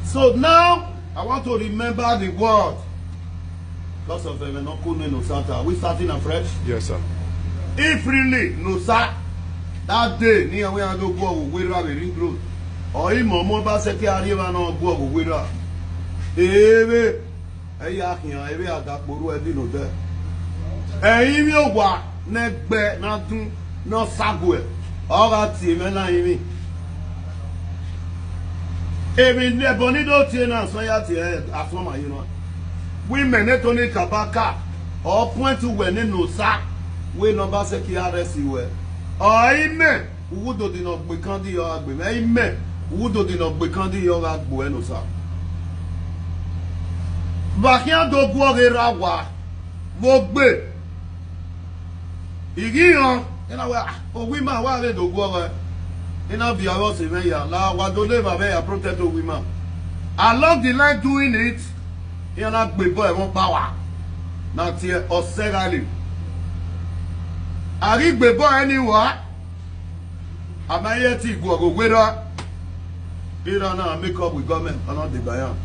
So now I want to remember the word. Because of them, not cool no Santa. Are we starting afresh? Yes, sir. If really no sir, that day near where I go with a ring road. Or him or more bá ṣe kí ariwa náà go with her. Ebe ẹ̀yà àkìyàn ebe àdàpọ̀rọ̀ ẹ̀dín ló dẹ́. Ẹ̀yin mi ò wà nẹ́gbẹ́ náà tún náà ságo ẹ̀. Ọ̀rọ̀ tì mí náà yín mi. Èmi ẹ̀bọ̀n nídò tí náà sọ́yà tí ẹ̀ àfọ́mà yín náà. Women need to need kabaka or point to when no sa we number seki RSC we. Amen. Who do not be candy your agbe. Amen. Who do not be candy your agbo no sa. Bakia do guare rawa. Vogbe. Igiyan. Ina we o women wa le do guare. Ina bi awo se me ya. La wa do le ba be ya protect the women. Along the line doing it. Il a gbé boy mon power. Na tie oserali. Ari gbé boy anywhere. Amaye ti go go weda. He don't know make up with government or not the bayan.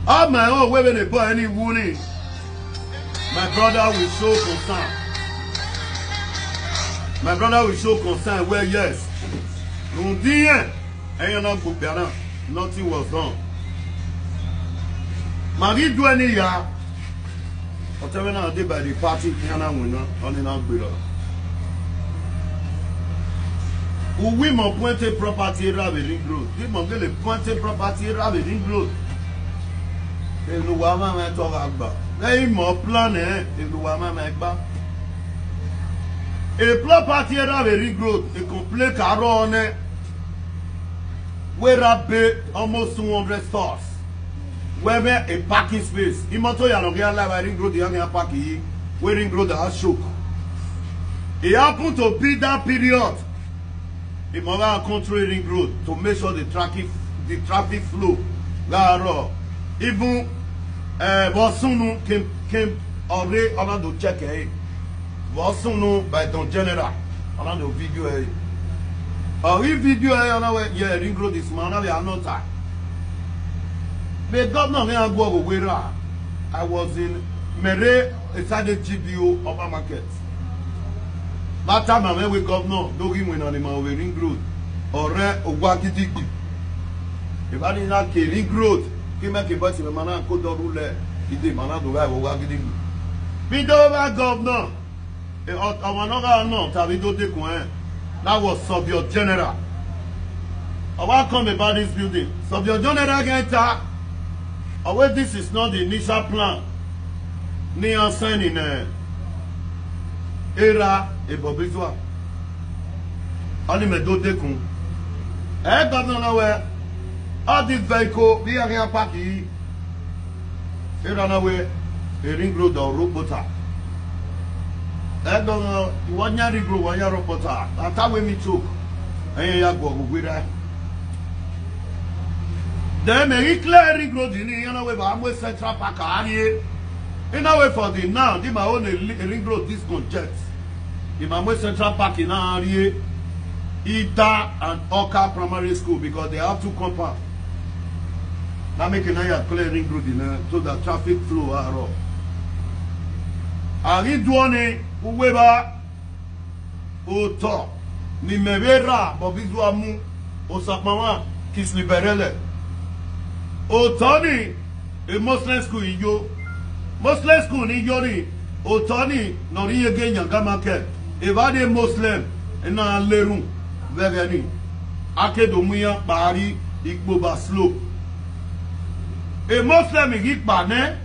Oh my own way when the boy any warning. My brother will show concern. My brother will show concern where yes. Non dien. And you not go better. Nothing was done. Marie do any ya. Whatever now did by the party, Yana winner on an umbrella. Who women pointed property raveling growth. They mongrel pointed property raveling growth. They know what I'm talking about. They more plan, eh? They know what I'm about. A property raveling growth, a complete carone. Where I pay almost 200 stores. Where a parking space. Imoto ya no get live ring road the young parking wearing road that has shook. It happened to be that period. The mother control ring road to make sure the traffic flow. Even Bosunu came already on to check it. Bosunu by the general on the video. If video yeah ring road is man we are not. The governor may go over I was in Mere inside the GBO upper market. That time I went with governor, don't give me on the ring road or Ogwakidiki. If I didn't have ring road, he make a bus in the man could not rule it. He did man to have Ogwakidiki. Be over governor. Another no, Tavido de Coin. That was Sub-Your General. I want to come about this building. Sub-Your General get away, this is not the initial plan. Near signing era a Bobizwa. Only me do dekun. Governor where all this vehicle we are here parking. Era na way a ring road or robota. Governor, you want your ring road, one your robota. That's how we me took. And you go with that. Then me clear ring road in you know I'm with Central Park area. In a way for the now, the my own ring road this conject. In my way Central Park in area, Ida and Oka Primary School because they have two compounds. Now making a clear ring road in so that traffic flow are up. I read one whoever Oto ni mevera Bobizuamu Osakmama Kisliberele. Otoni, a Muslim school in Yo. Muslim school in Yori. Otoni, Nori again, Yangamake. If I did Muslim, and now Lerum, Vegani. Akedomuya, Bari, Igboba slope. A Muslim in Gikbane.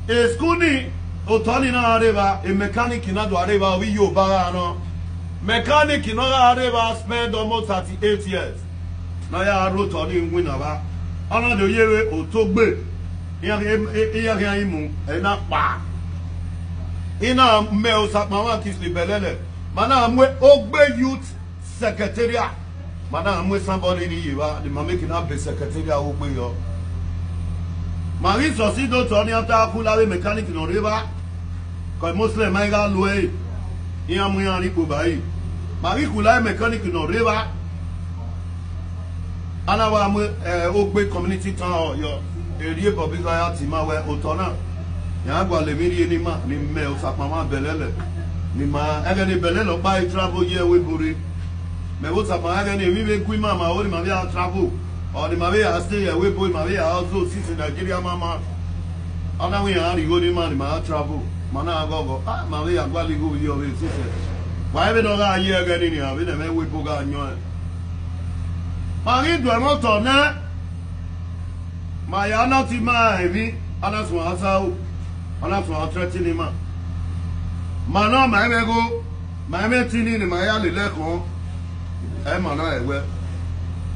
A schoolie, Otoni na Areva, a mechanic in Areva, we yo Barano. Mechanic in Areva spent almost 38 years. Now I wrote on him winner. Another the year or Togbe. Here, and not bar. In a male Sakmawa Kisli Belele. Madame with Ogbe Youth Secretariat. Madame with somebody in the making up the Secretariat Ogbe Yo. Marie Sosido Tony after Kulave mechanic in river. Because Muslim Mega Lue. Yamuyan Ripubai. Marie Kulai mechanic in river. ana wa mo ogbe community town yo eri public library ti ma we otona ya gwa le mi ri ni ma ni me o sapa ma belele ni ma ege ni belele pa travel ye we buri me wo sapa ege ni mi be ku ma ma o ni ma be travel o ni ma be stay we boy ma be also sit in Nigeria mama ana we ya ri go ni ma travel mana go ma be ya gwa li go yo we sit why be no ga ye ege ni abi na me we bo ga nyo Marie doit m'entendre. Maya n'a ti ma evi. Ana son asao. Ana son entreteniment. Mana ma emego. Ma emetini ni maya le lekon. E mana ewe.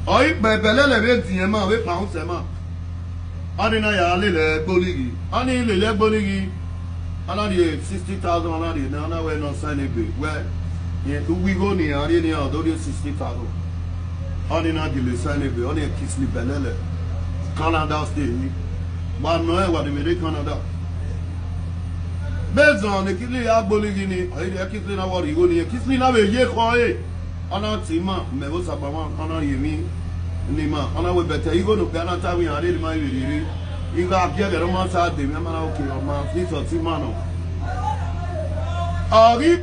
Oi bebele le be ti ma we pa unse ma. Ani na ya le gboligi. Ani le gboligi. Ana di 60,000 ana di na we no sign ebe. We ye we go ni ari ni odo 60,000. On est dans le Sénégal, on est Kisli Belele, Canada State, mais non, on est Canada. Mais on est Kisli à Bolivie, on est Kisli à Warigoni, Kisli à Yékroé, on a Tima, mais vous savez, on a Yémi, Nima, on a Webeta, il va nous faire un tabi à l'île Maïri, il va bien le roman ça, des mêmes à OK, on m'a fait sur Timano. Arrive,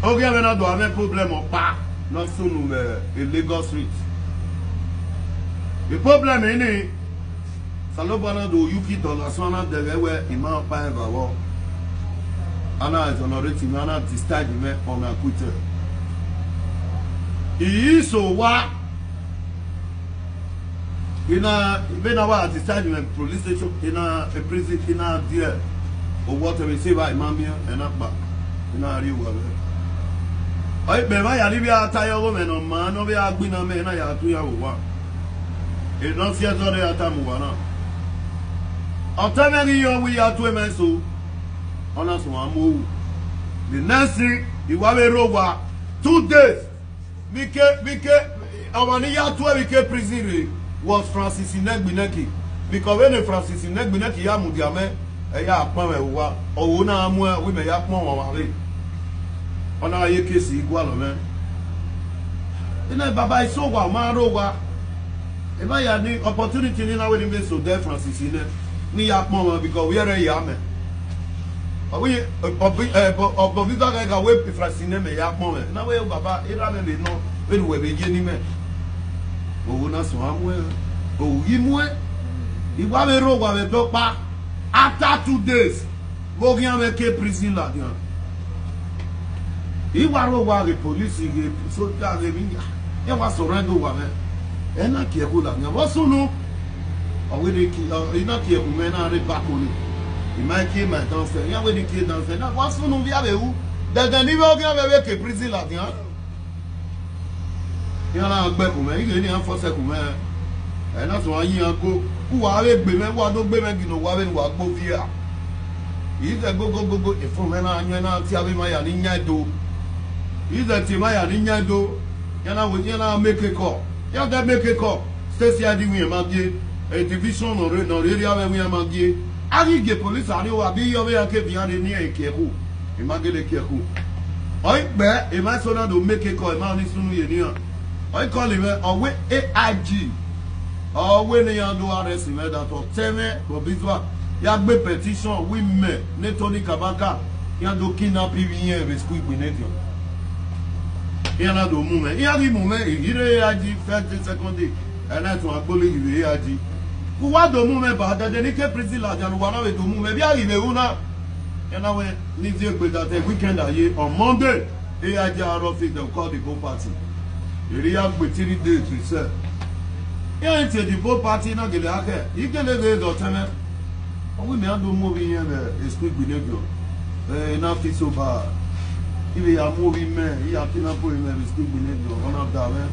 Ok, maintenant, doit avoir un problème ou pas dans ce nous Lagos Street. Le problème est né. Ça ne va pas de Yuki dans la zone de l'Ewe, il m'a pas un valeur. On a honoré, on a distingué, mais on a coûté. Il se voit. Il a un distingué, mais police station, il a un président, il a un dire. Au water, il s'est va, il m'a mis un abat. Il a arrivé. Oi beba ya libia atayo me no ma no be agbina me na ya tu ya wa e no si azo de atamu wa na otameri yo wi ya tu me so ona so amu the next thing iwa be rowa 2 days bike awani ya tu bike prison was Francis Inegbineki because when Francis Inegbineki ya mudiame e ya pon we wa owo na amu we me ya pon wa re on a eu que c'est igual, man. Et là, Baba, ils sont quoi, Marowa. Et là, il y a une opportunité, il y a une maison de Francis, ni à moment, because we are a yaman. Oui, Bobita a web Francine, mais il y a un moment. Now, Baba, il a même non, mais nous avons gagné, mais. Oh, on a son amour. Oh, il va me rowa avec le pas. After 2 days, vous avez avec quel prison là, il va voir les policiers, les soldats, les vignes. Il va se rendre au Wamen. Et là, qui est là, il va se nous. Il n'a qui est maintenant les bacons. Il m'a qui est maintenant fait. Il y a des qui est dans le fait. Il va se nous via où? Dans le niveau qui avec les prisons là, il y a un bec, il y a un force comme ça. Et là, il y a un go. Où avec Bémen, ou à d'autres Bémen qui nous avaient ou à Bovia. Il dit go. Il faut maintenant, il y en a qui avait ma d'eau. Il a dit, il y a un make a call. Il y a un make a call. C'est a dit, oui, et division dans le réel, oui, il arrive les police, arrive à bien, il y a un qui est Kéhou. Il m'a dit le Kéhou. Oui, ben, il m'a sonné de make a call, il m'a dit, il y a un call, il m'a dit, AIG. Oh, oui, il y a un doigt arrêté, il m'a dit, pour besoin. Il y a une pétition, oui, mais, Netoni Kabaka, il y a un kidnapping, il y a un biscuit, il y en a des moments, il y a des moments, il a dit, fait 10 secondes, elle a dit, il a dit. Pourquoi des moments, bah, dans les cas précis là, il y a des moments, bien arrivé, on a, il y en a, les yeux que dans le week-end, en Monday, et a dit à Rofik de corps du beau parti. Il y a un petit idée, tu sais. Il y a un petit beau parti, il y a un petit il y a des autres, oui, mais il y a des moments, il y a un esprit de il y a un fils au bar. Il y a un mouvement, il y a un mouvement, on a d'avant.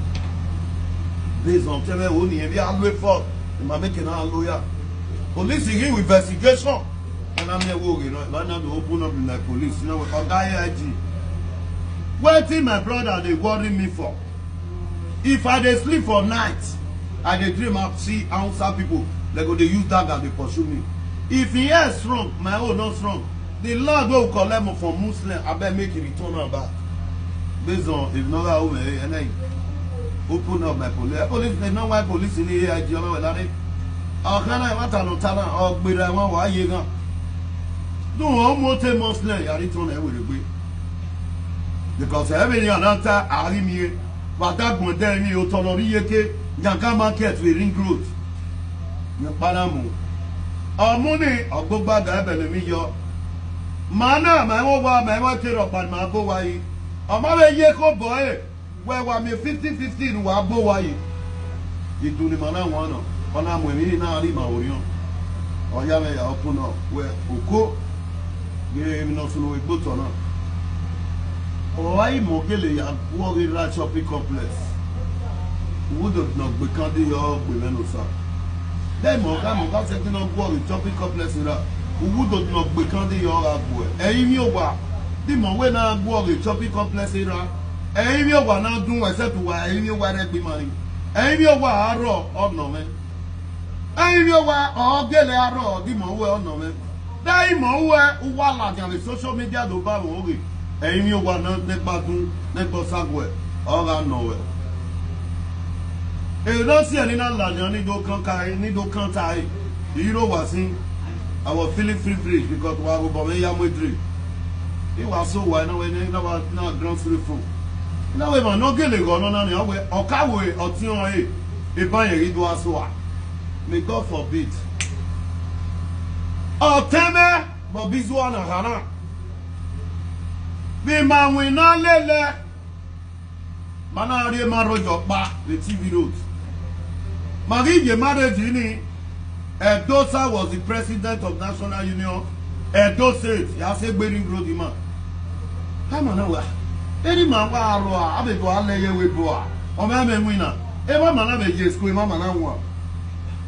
Des hommes, on y est, un fort. Il m'a mis un lawyer. Police is in investigation. And I'm there working. I'm not open up in the police. You know what? What thing my brother they worry me for? If I dey sleep for night, I dey dream of see outside people. They go they use dagger they pursue me. If he is strong, my own not strong. The Lord will collect me from Muslim, I better make it return her back. based on if not how and I open up my police. Police, they know why police in the AIG or whether our can I want to know talent or be the one why you go. No almost a Muslim, I return every week. Because every other I mean, but that one tell me you tolerate Yanka market with ring growth. Panamu. Our money, or go back and me your mana, my own my water up and my boy. A mother yeko boy, where were me 15 were boy. You do the mana one on a women in our lima orion. Or Yame open up where Oko gave not to know a boot or not. Or I mogele and worry large shopping complex. Would not be candy or women or son. Then Moga setting on board with shopping complex in that. Who would not be candy or a boy. Aimiowa. The more when I go with shopping complex in that. Aimiowa now do except why Aimiowa be money. Aimiowa raw or no man. Aimiowa or get a raw, the more well no man. Daimon who like on the social media do Babu. Aimiowa not Nebatu, Nebosagwe, or I know it. You don't see any land, you don't contact. You know what's in? I was feeling free because we were going to dream. It was so why now we never ground through food. Now we are not getting on anyway, or Kawe or Tion, if I read was so. May God forbid. Oh, Teme, but this one, Hana. The man will not let Manari Marojo back the TV road. Marie married Gini. Edosa was the president of National Union. Edo State. He has a bearing road. Man. Come on, now. Any man, I be to Alay with Boa. Or Mamma Winner. Ever man, I just scream, Mamma.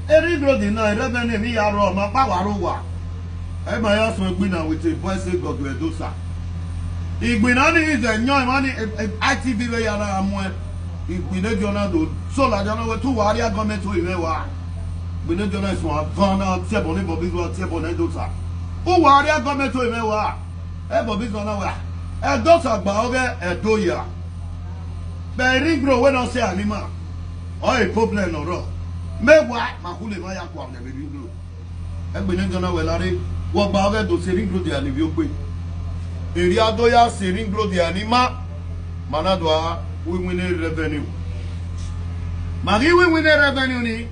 Every road in I revenue me are on my power. I my husband winner with a voice of Edosa. Igbinani is a young money ITV way around. Igbine Jonado, so like I know 2 warrior government to Imewa. Igbine Jonado is one Ghana, Teboni, Bobby, Tebon, Edosa. Who warrior government to Imewa? Bobby's on our Edosa Baoga, Edoya. But ring grow when I say Alima. Or a problem or rock. Mewa, Mahuli Maya Kwam, the baby blue. Igbine Jonado, Larry, what Baoga to say ring grow the Alivio. Iriadoya sering bro di anima manadwa we win revenue. Mari we win revenue ni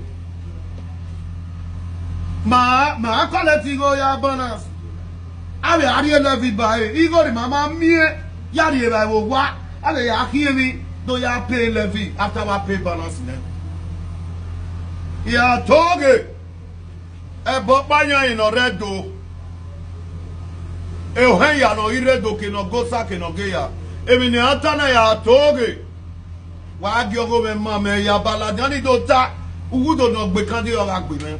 ma quality go ya bonus. Awe ari levy by Igor mama mie yari by wo wa ale ya hiemi do ya pay levy after we pay bonus ne. Ya toge e bo panya in oredo. Ya no iredo ke no gosa ke no geya. Emi ni atana ya toge. Wa diogo me mama ya baladani do ta ugudo no gbe kan de ora gbe me.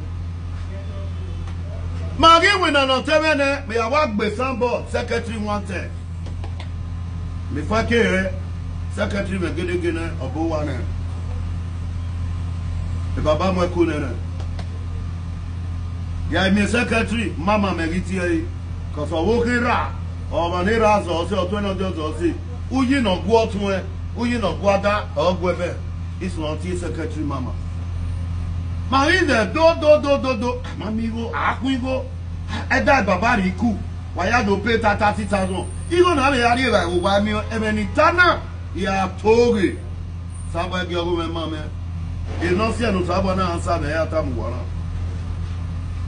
Mari we na no temene me ya wa gbe sambo secretary wanted. Me fa ke secretary me gede obo wa na. E baba mo ko na. Ya mi secretary mama me giti e. Because I walk in ra, or Manera, or 20 or say, Uyi no go to where, Uyi no guada, or Guebe. It's not his secretary, Mamma. Marina, do, Mamigo, Aquigo, and that Babariku, why I don't pay 30,000. Even on the area, who buy me Emenitana, ya Togi. Somebody, your woman, Mamma. It's not saying no Sabana and Sana Yatamuana.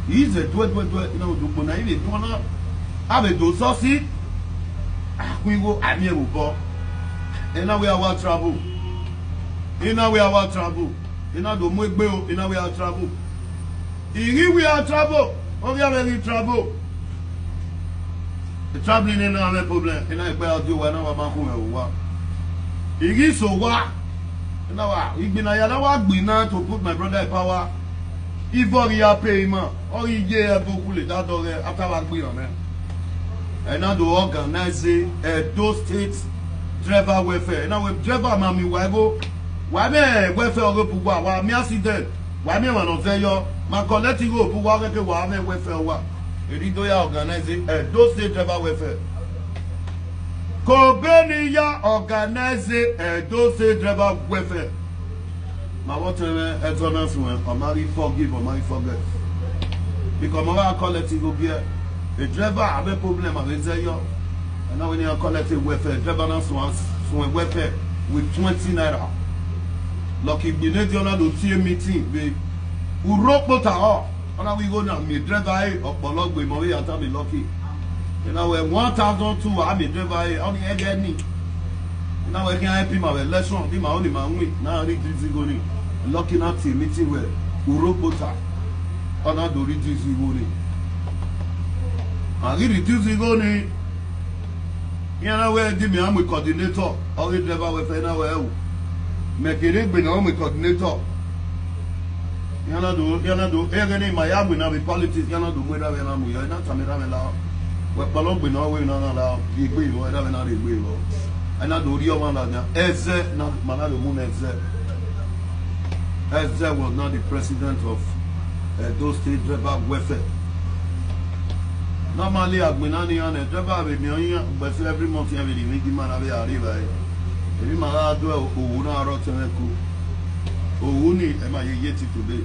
He's a 12, do Puna, have a do saucy. We go at me with Bob. And now we are our trouble. And now we are our trouble. And now the more bill, and now we are trouble. Here we are trouble. Oh, we are any trouble. The traveling in our problem. And I bear do whenever I'm home. It is so what? And now we've been to put my brother in power. If you are payment, or you get a book that after I be on it. And now to organize those states driver welfare. Now with driver mami wago, why me welfare go puwa, why me accident, why me one of yo, my collective go puwa ke why me welfare wa. Eri do ya organize those state driver welfare. Kobeniya organize those driver welfare. My what autonomous when Omari forgive, Omari forget. Because I call it go be a driver have a problem with you. And now when you call it welfare, driver now so welfare with 20 naira. Lucky Binediona do see meeting we rock motor off. And now we go now me driver up Bolog with Mori at me lucky. You know, when 1,002, I'm a driver, only any. Now I can help him my lesson, my only man week. Now I read this going. Looking at the meeting where Urobota, and I do reduce the going. I reduce the going. You know, where did me, I'm a coordinator, all the driver with anywhere. Make it been on with coordinator. You know, do, any Miami, now with politics, you know, do whether I'm not coming around. Well, Palom be no way, no, the agree, whatever, not agree. And I do your man, Eze, not Manado Moon Eze. Eze was not the president of those state driver welfare. Normally, I've been on a driver with me, but every month, every week, man, I will arrive. Every man, I do a Una Rotemeku. Uni, am I yet today?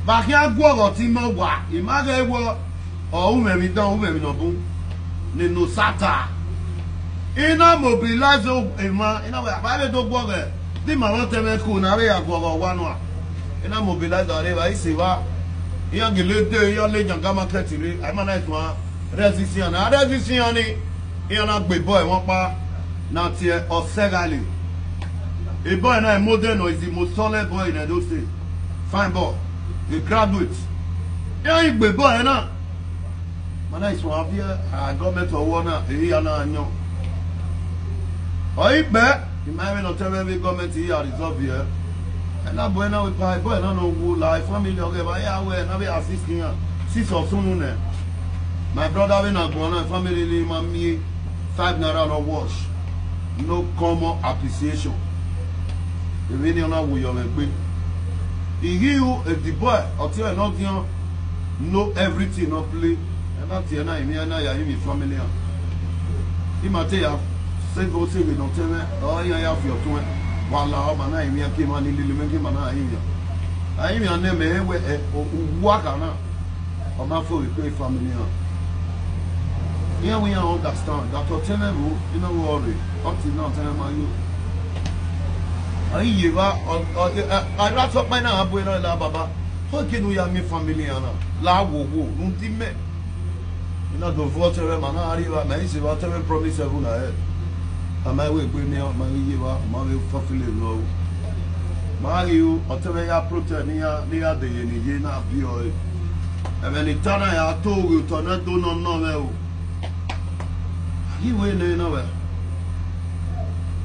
But here, go or Timo, what? Imagine what. Oh, maybe don't maybe no boom. No sata. Ina mobilize ema. Ina we ababe do gbo ge. Di ma won teme ku na re agbo wa no a. Ina mobilize are ba isi wa. Iya gele de ya le janga market re. Ai ma na itu a resistance na resistance ni. Iya na gbe boy won pa na tie Osegali. A boy na modern is the most solid boy in those days. Fine boy. A graduate. Iya gbe boy na. Mana is one of your government or one here now. Or bet you might not tell every government here resolve here. And that boy now with my boy, I don't know who life, family, okay, but yeah, we're not assisting her. 6 or soon. My brother, when I go on, family, me 5 naira no wash. No common appreciation. The video now will your big. He give you the boy, or tell you not know everything, not play. Not here now, me and I are in family. He might tell say go say we don't tell me, oh, you have your twin. While I'm an eye, me came on in the living him and I am your name, work on or my full pay family. Here we are understand that for tenable, you know, worry, up to now, tell my you. I wrap up my now, Baba. How can we have me family? La wo, no, you know, the voter, man, I see what I promise I will ahead. And my way, bring me out my way, fulfill it low. Mario, whatever you protect near the Yena Bio. And when it turned I told you to not do no. He went nowhere.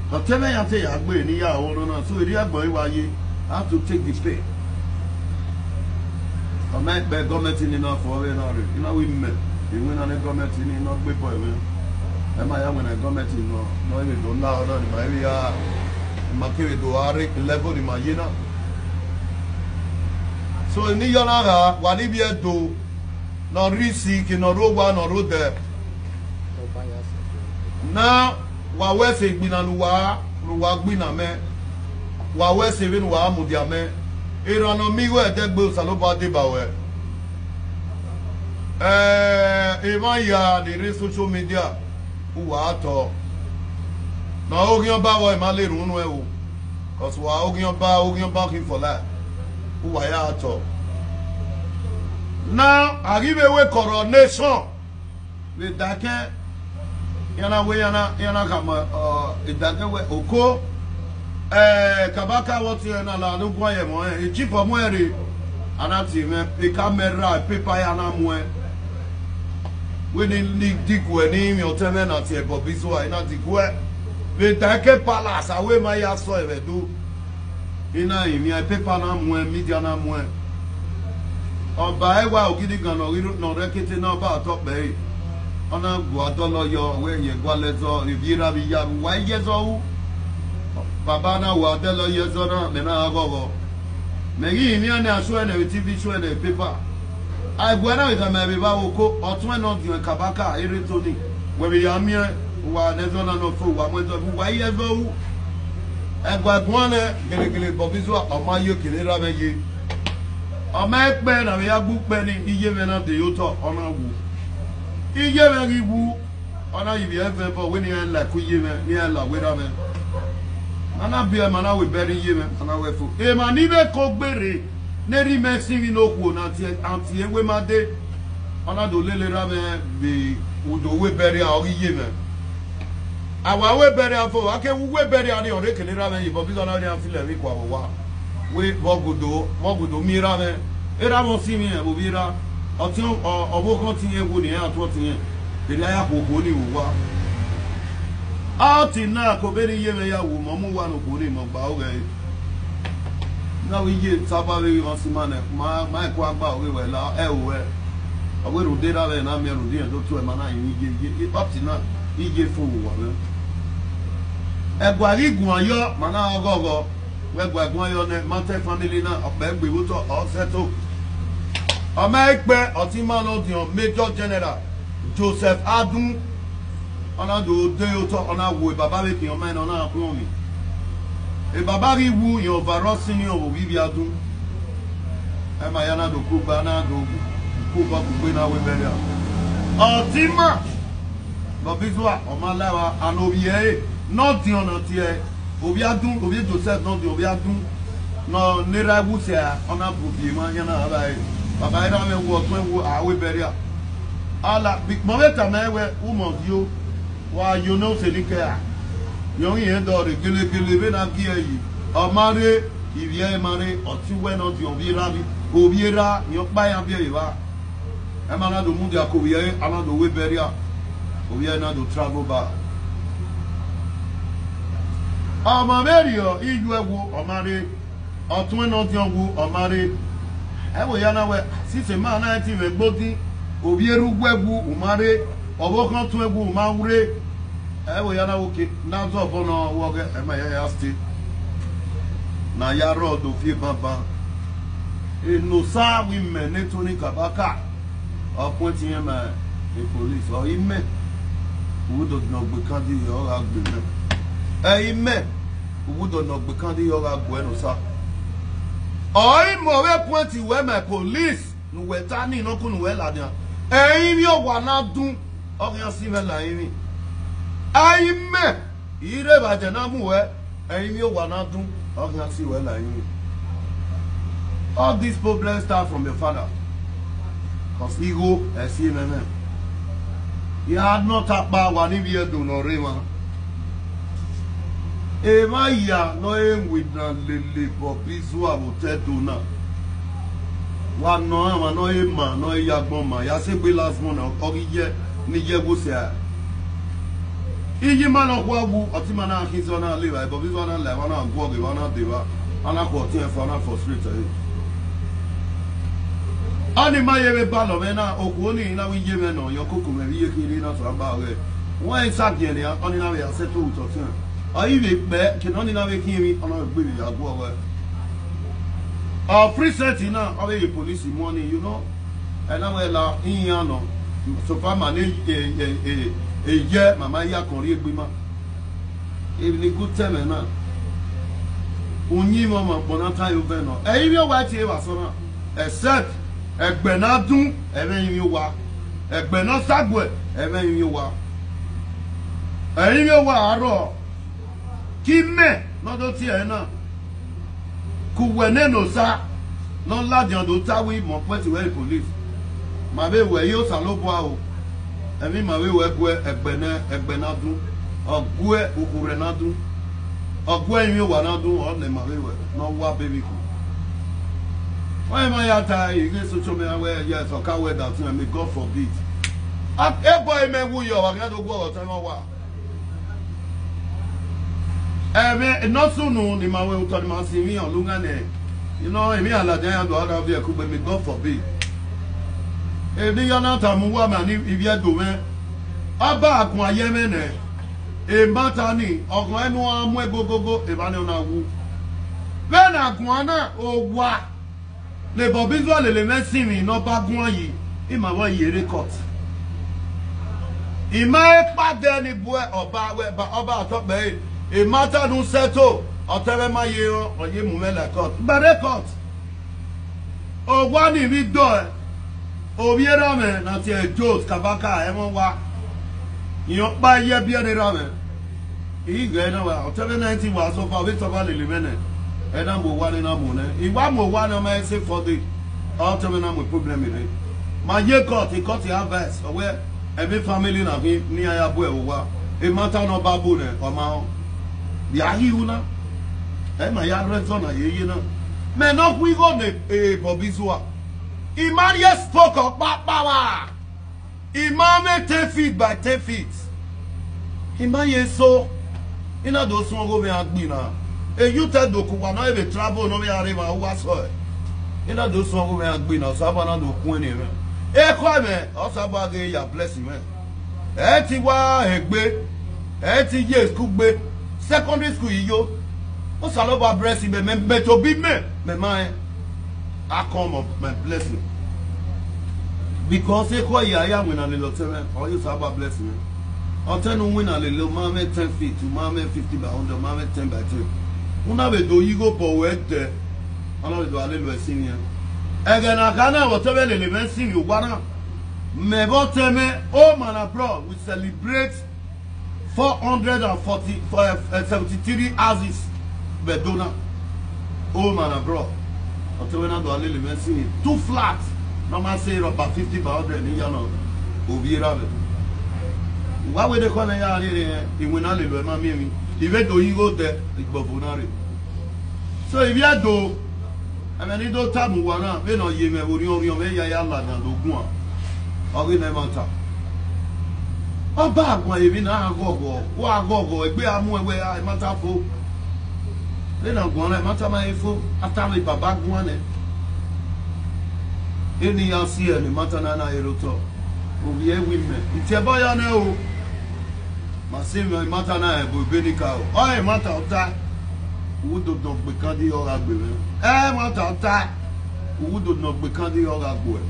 Whatever I say, I'm going near all so it is boy, why you have to take the pay. I might be government enough for another. You know, we met. You win on a government in not big boy. Am I when I government in no, you don't know in my area. Makiri do Arik level in my yena. So in Yanaga, what if you do not receive in a road one or road there? Now, what we're saying, Binanua, Ruagbina me, what we're saying, Wamudia me, Iranomi were dead bills and nobody bower. Even ya the social media who are taught. Now, Ogian Bawa, my little one, because we are Ogian Barking for that. Who I are taught. Now, I give away coronation with that. Yana way, Yana Kama, Idaka Oko, Kabaka, what's your name? A chief of Mary, and that's him, a camera, paper, and I'm where. We didn't dig when him, your tenant at here, but this way, not dig where. The Take Palace, away my ass, so I do. In a paper, I'm when media, I'm when. Or by while getting on a little no record about top bay. On a Guadolo, your way, your Gualezo, Riviera, why years old? Babana, Guadelo, years old, then I go. Maybe in your sweater, TV show, the paper. I went out with a maybe Bawoko, or 20 of your Kabaka, Eritoni, where we are mere wa nezo na no fo wa mo zo wa ye zo egwa gwan gele bobizo o ma yo kele ra be ye o ma pe na ya gbu pe ni iye me na de yo to ona wu iye me ri wu ona yi bi efe bo we ni en la ku iye me ni en la we ra me ana bi e mana we beri iye me ana we fo e ma ni be ko gbere neri me si vi no ku na ti anti ewe ma de ona do lele ra me bi udo we beri a iye me awa we beri afo ake we beri ani ore kele ra me ibo bi so na ri an file ri kwa wa we bogudo mira me era mo si mi e bo bira o ti obo kan ti yen wo ni an to ti yen ere aya ko ni wo wa a ti na ko beri ye me ya wo mo mu wa no ko ni mo gba o re na we ye taba we on si mane ma ko agba o we la e o we o we ro de ra be na me ro de do to e ma na yin ye up ti na ije fo wo wa me egwa ri gun ayo ma na ogogo we gwa gun ayo ne mountain family na ope gbe wo to o seto o ma ipe o ti ma lo dion Major General Joseph Adun ona do de o to ona wo baba we ki o ma na ona kun mi e baba ri wu yo overall senior wo bi Adun e ma ya na do ku ba na do ku ba ku pe na we beria o ti ma bobizwa o ma lawa anobiye not the honor tie obi Adun obi Joseph not the obi Adun no nira wuse ona bubi ma yana abai baba ira me wo tun wo awe beria ala big momenta me we umo dio wa you know se like a yo yin do re gele be na gi yi o mare iwie mare o ti we no di obi ra yo pa ya bi yi wa e ma na do mu dia ko wie ana do we beria obi na do travel back ọmọ merio iju egwu ọmari ọtún ẹnà tí ọgwu ọmari ẹwọ ya na we sise ma na ti we gboti obi erugwu egwu umari ọbọ kan tún egwu ma wure ẹwọ ya na woke na zo bo no wo ge e ma ya sti na ya road o fi baba e no sa wi me ne to ni kabaka ọpọn ti yan ma e police o ime wo do no gbe kan di o ga gbe me Amen. Udo no be kan di yoga bueno sa. Oi mo we point we my police no we tani no kun we la dia. Eyin mi o wa na dun o yan si me la yin. Amen. Ire ba je na mu we eyin mi o wa na dun o yan si we la yin. All these problems start from your father. Cause ego e si me. He had not apa wa ni bi edun no re ma. E ma ya no na lele bobizu abotedo na wa no ma no e ma no e ya gbon ma ya se gbe last month o ye ni ye go se a iyi ma no kwa wu oti ma na akinzo na le ba bobizu na le wa na go ge wa na de wa ana ko ti e for na for street e ani ma ye be ba lo me na oku oni na wi ye me no yo koko me ye kiri na so ba we won e sa bien ni oni na we ya se to to tin ayi we pe ke no ni na we kimi ona gbe bi agbo we free set na o we police money you know and na we la iyan no so far man ye mama ya kon ri egbe ma e ni good time na onyi mo ma pona ta yo be no eyi bi o wa ti e wa so na except egbe na dun ebe yin mi wa egbe na sagwe ebe yin mi wa eyi mi wa aro ki me no do ti e na ku we ne no sa no la jan do tawi mo pe ti we police ma be we yo sa lo bo a o emi ma we gwe egbe na dun ogwe ukure na dun ogwe yin wa na dun o le ma we no wa baby ku why ma ya ta ige so cho me we yes o ka we that me God forbid e boy me wu yo wa ga do go o ta mo wa no sunu ni ma we uto ni ma si mi on lunga ne you know emi ala jan do ala bi e ku me God forbid e bi yo na ta mu wa ma ni ibi edo me aba akun aye me ne e mata ni ogun enu amu egogogo e ba ni ona wu be na akun na o wa le bobizu le mesin mi no ba gun yi e ma wa yere court Ima pade ni bue oba we ba oba atokbe e matter no settle otebe ma ye oye mumele court bare court o wa ni bi do o biera me na ti e Jos Kabaka e mo wa yo pa ye bia de ra me e ge na wa otebe 19 wa so fa we to ba le mene e na mo wa ni na mo ne e wa mo wa na ma say for the otebe na mo problem ni ma ye court e court ya verse where every family na be near ya boy wa e matter no babu ne o ma bi ahi una e ma ya reason na ye na me no we go ne e bobizua Imania spoke of power Imame 10 feet by 10 feet Imanye so ina do so go be agbina e you tell do ku wa na e travel no be arriva wa so ina do so go be agbina so aba na do ku ni me e kwa me o sabo ge ya blessing me e ti wa egbe e ti ye school gbe secondary school yo o salo ba blessing me to be me ma I come of my blessing because e kwa ya when an lo teme or you sabo blessing o ten win an lo ma me 10 feet to ma me 50 by 100 ma me 10 by 10 una be do you go for where there ana be do ale lo senior Egena kana whatever the event sing you wanna me boteme oh man abroad we celebrate 473 houses bedona oh man abroad whatever na do ale event sing 2 flats no man say about 50 by 100 ni ya no obiera be why we dey call ya re iwin na le lo ma mi even though you go there igbofuna re so if you do I mean, don't tell me what I'm going to do. I'm going to do I'm back when you go. What go? If we are more where I matter for. Then I'm going to matter my info. After me, Baba Guane. Any year, see any matter na eroto. We be women. It's a boy on you. Massive matter na Benica. Oh, matter of that. Who do not be candy or agbe? Matter of that. Who do not be candy or agbe?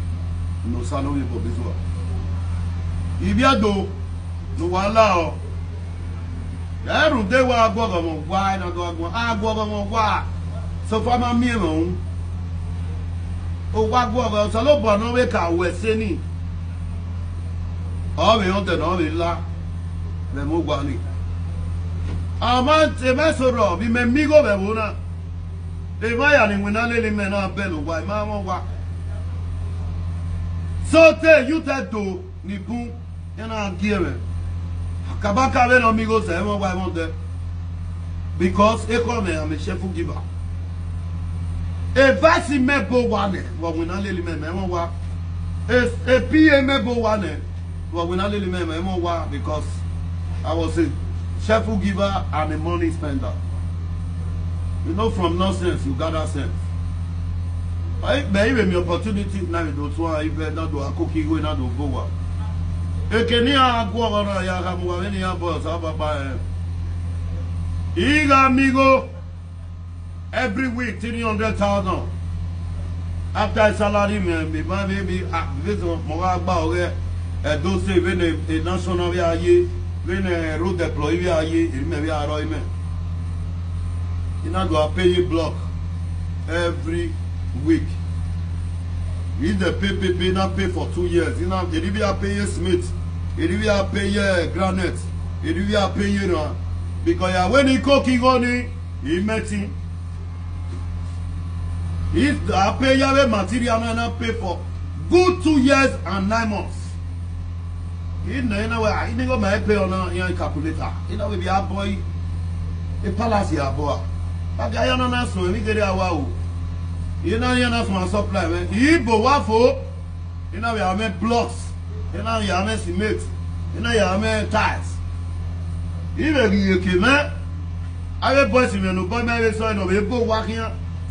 No salary for this one. If you do, no allow. Every day we are going why not go? I go on why. So for my mirror. Oh, what go? So no one make our West any. All we want to know is la. The Mugani. Aman te mesoro bi me migo be bona e vaya ni wina lele me na belu wa mama wa so te you te do ni bun yana giere akabaka be no migo se mo wa mo de because e ko me am a chef giver e vasi me bo wa ne wa wina lele me mo wa e pie me bo wa ne wa wina lele me mo wa because I was a cheerful giver and a money spender. You know, from nonsense, you gather sense. I even the opportunity now to do not do a cookie going out of Goa. A Kenya go on a Yakamu, any boss, Abba. Iga amigo every week 300,000. After salary, maybe this Moraba, a dose, even a national year. When a road deploy, we are here, maybe I roy me. You know, do I pay you block every week? If the pay not pay for 2 years, you know, if you pay you Smith, if you pay you Granite, if you pay you, because when he cooking on it, he met him. If I pay you material and I pay for good 2 years and 9 months. You know, I didn't go my pay on a calculator. You know, we be a boy, a palace here, boy. But I don't know, so we get a wow. You know, you're not from a supply. You go waffle, you know, we are made blocks, you know, you are made cement, you know, you are made tiles. Even you came, I have boys in the boy, my son of a book walking,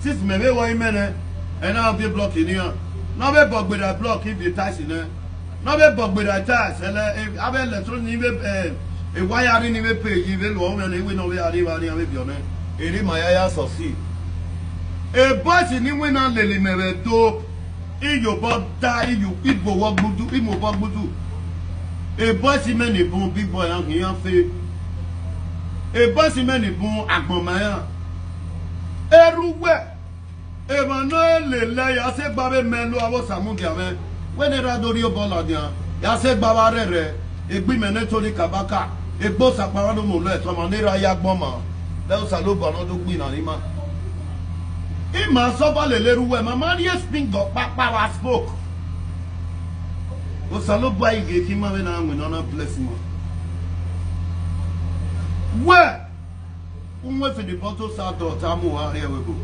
since maybe 1 minute, and I'll be blocking here. Now, we block with a block if you touch in there. No be bug with a tax, and I will let you a wire in the page, even woman, and we know we are living with your name. It is my ass of sea. A boss in the winner, Lily Meredo, in your bob die, you people walk to do, Et boy si men est bon, big boy, hein, rien fait. Et boy si men est bon, agmamaya. Et roué. Et maintenant, les là, y'a ces babes melo à vos amons qui avaient. When they radori au bol là, y'a ces babes et puis maintenant, Tony Kabaka. Et boss à parano moulette, comme on est à Yagboma. Là où ça l'eau, bon, on doit bien en ima. Il m'a sauvé les roués. Maman, il speak de papa spoke. Au salon, boy, il m'a venu on a blessing. Ouais, on m'a fait des photos, ça doit être à moi, et oui.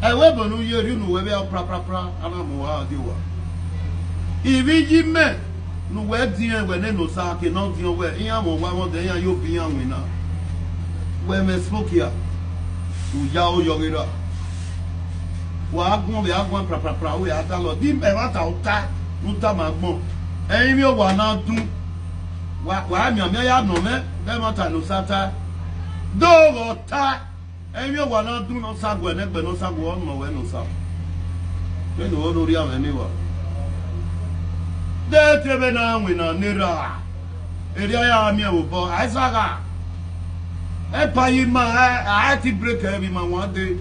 Et ouais, bon, nous y est, nous, à moi, diwa. Il vit, il met, nous, ouais, dire, ouais, nous, ça, qui non, dit, ouais, il y a mon moment, il y a yo, bien, oui, non. Ouais, mais spoke ya. Ou yao, yorira. Wa agwon, we agwon, pra, we atalo. Dim, e wata, uta. Nuta magbo ẹyin mi o wa na dun wa mi ya no me be mata no sata do ro ta ẹyin mi o wa na dun no sagwo ne gbe no sagwo no we no sa be no lórí àwọn mi wa de tebe na wi na nira eri aya mi o bo aisaga e pa yi ma a ti break e bi ma one day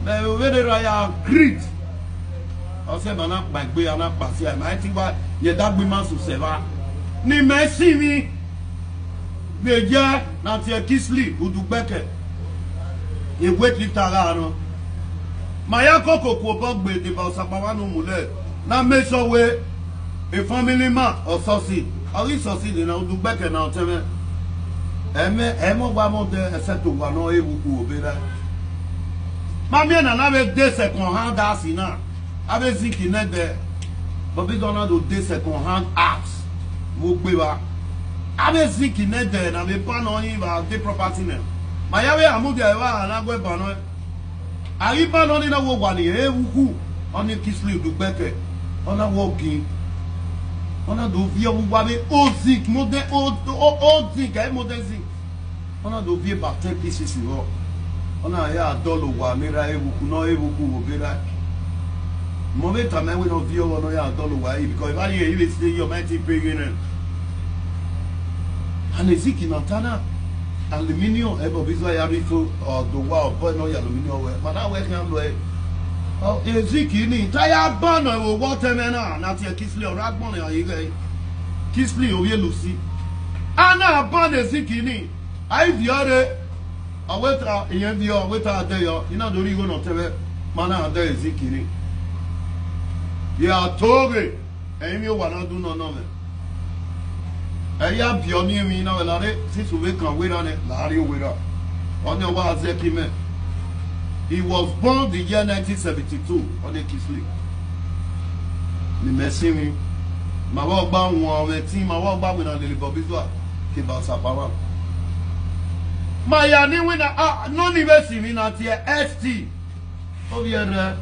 be we de ya grit ọsẹ bana gbàgbé ana pàṣẹ àmà ẹ ti wá yẹdàgbé má sùn sẹfà ní mẹsì mi gbèjẹ nàti ẹ Kisli udugbẹkẹ ìwé títà láàánú màyà kókòkò bọ gbèdè bá ọsàpàwà nù múlẹ náà mẹsọwé ìfọmílímà ọsọsì ọrísọsì nìyẹn udugbẹkẹ náà tẹmẹ ẹmọgbàmọdẹ ẹsẹ tó wà náà ewúkú òbí rẹ mami ẹ nàná bẹ dé sẹkàn hàn dá sí náà. Avec ce qui n'est de Bobby Donald au dé second hand house. Vous pouvez voir. Avec ce qui n'est de n'avait pas non il va des property. Mais il y avait un mot de à la web. Arrive pas non il a wani et vous on est Kisli du bec. On a walking. On a de vieux vous avez aussi modèle zik modèle zik. On a de vieux parter ici sur. On a ya dolo wa mira et vous no et vous au bela. Mauvais temps we no vieux on ya dolo wa because if I hear you say your mighty bringing and zik in antana aluminium e bo bizo ya rifo or do wa boy no aluminium we but now we can do it. Oh, Eziki ni taya bana wo watermelon na ti Kisli o ragbon ya ire Kisli o ye lusi ana bana Eziki ni ai viore aweta iyen vi o weta ade yo ina dori go no tebe mana ade Eziki ni ya toge emi o wa na du no no me eya bio ni mi na la re si suwe kan we na ne la ri o we ra onye wa Ezeki me. He was born the year 1972 on the Kisli. Ni merci mi. Ma wa gba won eti ma wa gba wina le Bobizwa ke ba sapawa. Ma ya ni wina no ni be si mi na ti ST. O bi ere.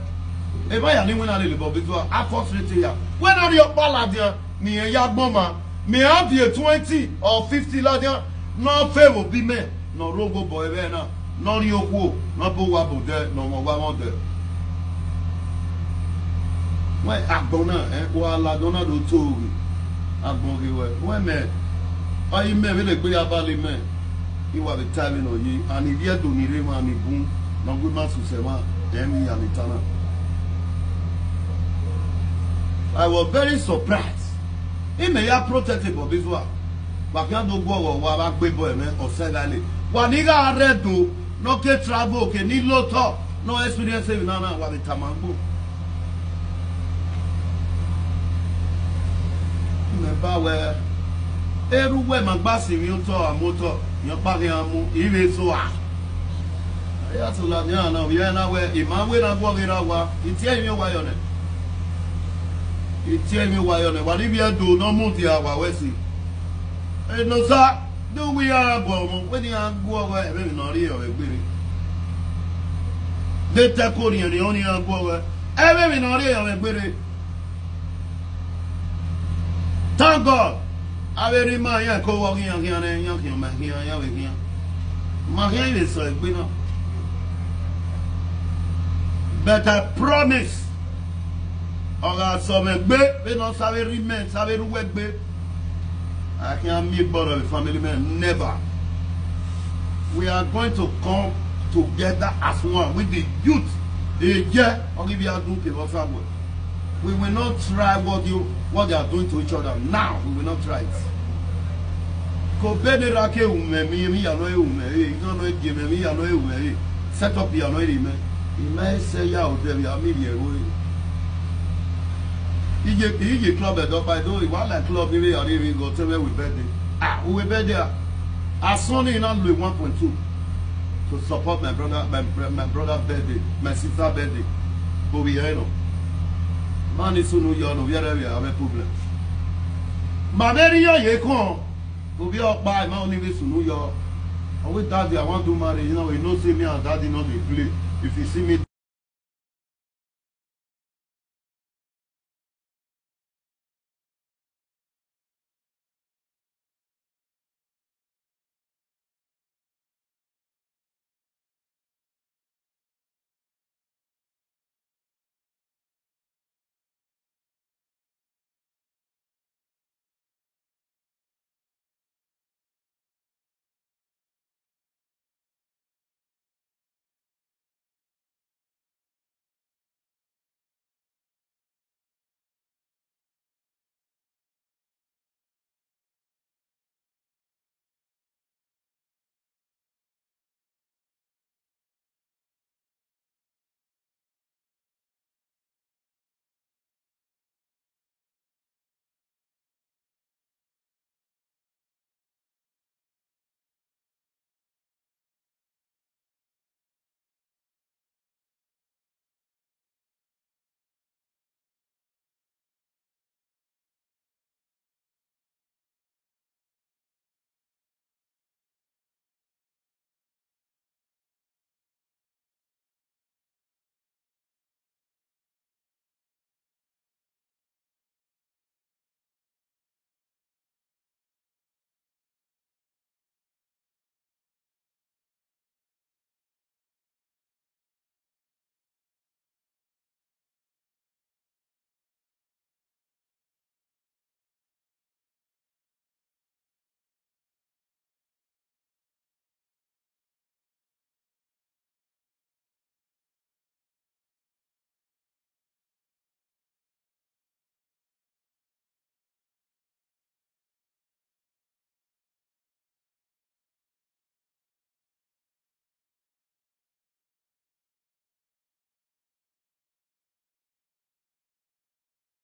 E ba ya ni wina le Bobizwa a frustrate ya. When are your baladia ni ya gboma. Me have the 20 or 50 ladia no favor be me no rogo boy be na. No Ryoko, no Bowa de, no Mowa de. Why Abona, or La Donna do two Abongi? Why, man? I may really be a valley man. You are the telling on ye, and if you do Nirema and Boom, no good man to say, Demi and Itana. I was very surprised. He may have protected Bobizwa, but can't go or Wabak Boy or Sedali. Waniga Redo. No ke travel ke ni loto no experience we na wa be tamango me ba we eru we magbasi mi to amoto yan pare amu ire so a ya to la nya na we na we ima we na go gira wa itie mi wa yo ne wa ni bi do no mu ti awa we si e no sa do we are born when you go away every nori or a baby. They take on the only go away every nori or a baby. Thank God. I very much go walking again and young him here. My hand is like we know. But I promise Oga Somegbe, we don't save remain, save ruwegbe. I can't make part of a family man. Never. We are going to come together as one with the youth. Yeah, I'll give you a group of family. We will not try what they are doing to each other now. We will not try it. Set up your anointing. He may say, "Yeah, we are maybe He club at up. I do it. One like club, maybe I even go tell where we bet there. We will bet there. As soon as I 1.2 to support my brother birthday, my sister birthday. But we know. Man is soon you know we have a problem. Maberia ye come. We be up by my only way to New York. And with daddy, I want to marry. You know, see me and daddy not play. If you see me.